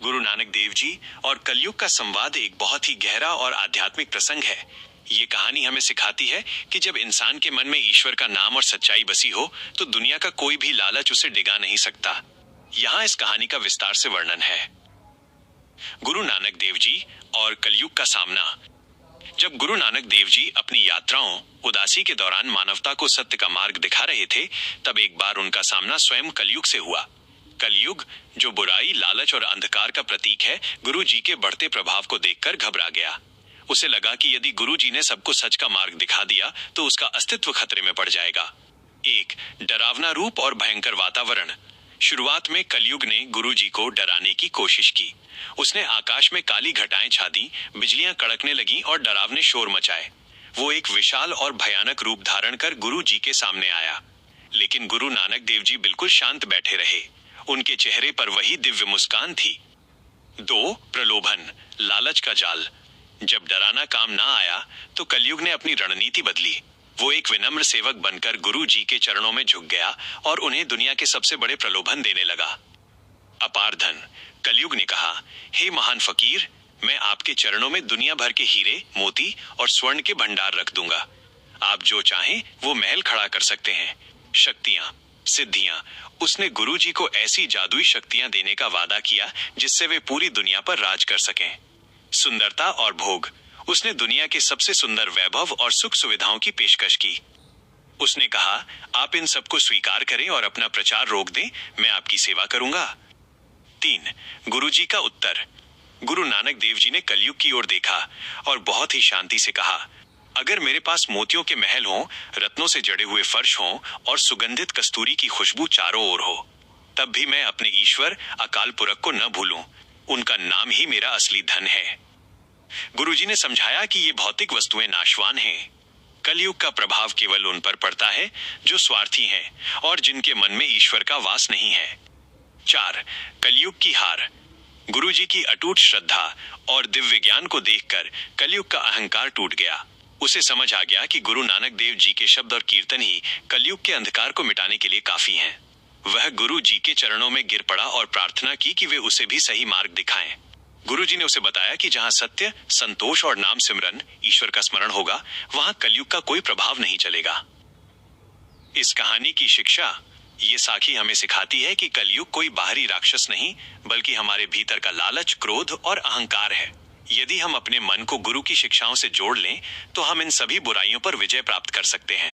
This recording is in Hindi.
गुरु नानक देव जी और कलयुग का संवाद एक बहुत ही गहरा और आध्यात्मिक प्रसंग है। ये कहानी हमें सिखाती है कि जब इंसान के मन में ईश्वर का नाम और सच्चाई बसी हो तो दुनिया का कोई भी लालच उसे डिगा नहीं सकता। यहाँ इस कहानी का विस्तार से वर्णन है। गुरु नानक देव जी और कलयुग का सामना। जब गुरु नानक देव जी अपनी यात्राओं उदासी के दौरान मानवता को सत्य का मार्ग दिखा रहे थे, तब एक बार उनका सामना स्वयं कलयुग से हुआ। कलयुग, जो बुराई, लालच और अंधकार का प्रतीक है, गुरु जी के बढ़ते प्रभाव को देखकर घबरा गया। उसे लगा कि यदि गुरु जी ने सबको सच का मार्ग दिखा दिया तो उसका अस्तित्व खतरे में पड़ जाएगा। एक डरावना रूप और भयंकर वातावरण। शुरुआत में कलयुग ने गुरु जी को डराने की कोशिश की। उसने आकाश में काली घटाएं छा दी, बिजलियां कड़कने लगी और डरावने शोर मचाए। वो एक विशाल और भयानक रूप धारण कर गुरु जी के सामने आया। लेकिन गुरु नानक देव जी बिल्कुल शांत बैठे रहे। उनके चेहरे पर वही दिव्य मुस्कान थी। 2 प्रलोभन, लालच का जाल। जब डराना काम ना आया तो कलयुग ने अपनी रणनीति बदली। वो एक विनम्र सेवक बनकर गुरु जी के चरणों में झुक गया और उन्हें दुनिया के सबसे बड़े प्रलोभन देने लगा। अपार धन। कलयुग ने कहा, हे महान फकीर, मैं आपके चरणों में दुनिया भर के हीरे, मोती और स्वर्ण के भंडार रख दूंगा। आप जो चाहें वो महल खड़ा कर सकते हैं। शक्तियां, सिद्धियां। उसने गुरु जी को ऐसी जादुई शक्तियां देने का वादा किया जिससे वे पूरी दुनिया पर राज कर सकें। सुंदरता और भोग। उसने दुनिया के सबसे सुंदर वैभव और सुख सुविधाओं की पेशकश की। उसने कहा, आप इन सबको स्वीकार करें और अपना प्रचार रोक दें, मैं आपकी सेवा करूंगा। 3 गुरु जी का उत्तर। गुरु नानक देव जी ने कलयुग की ओर देखा और बहुत ही शांति से कहा, अगर मेरे पास मोतियों के महल हों, रत्नों से जड़े हुए फर्श हों और सुगंधित कस्तूरी की खुशबू चारों ओर हो, तब भी मैं अपने ईश्वर अकाल पुरख को न भूलूं। उनका नाम ही मेरा असली धन है। गुरुजी ने समझाया कि ये भौतिक वस्तुएं नाशवान हैं। कलयुग का प्रभाव केवल उन पर पड़ता है जो स्वार्थी हैं और जिनके मन में ईश्वर का वास नहीं है। 4 कलयुग की हार। गुरुजी की अटूट श्रद्धा और दिव्य ज्ञान को देखकर कलयुग का अहंकार टूट गया। उसे समझ आ गया कि गुरु नानक देव जी के शब्द और कीर्तन ही कलयुग के अंधकार को मिटाने के लिए काफी हैं। वह गुरु जी के चरणों में गिर पड़ा और प्रार्थना की कि वे उसे भी सही मार्ग दिखाएं। गुरु जी ने उसे बताया कि जहां सत्य, संतोष और नाम सिमरन, ईश्वर का स्मरण होगा, वहां कलयुग का कोई प्रभाव नहीं चलेगा। इस कहानी की शिक्षा। ये साखी हमें सिखाती है कि कलयुग कोई बाहरी राक्षस नहीं, बल्कि हमारे भीतर का लालच, क्रोध और अहंकार है। यदि हम अपने मन को गुरु की शिक्षाओं से जोड़ लें तो हम इन सभी बुराइयों पर विजय प्राप्त कर सकते हैं।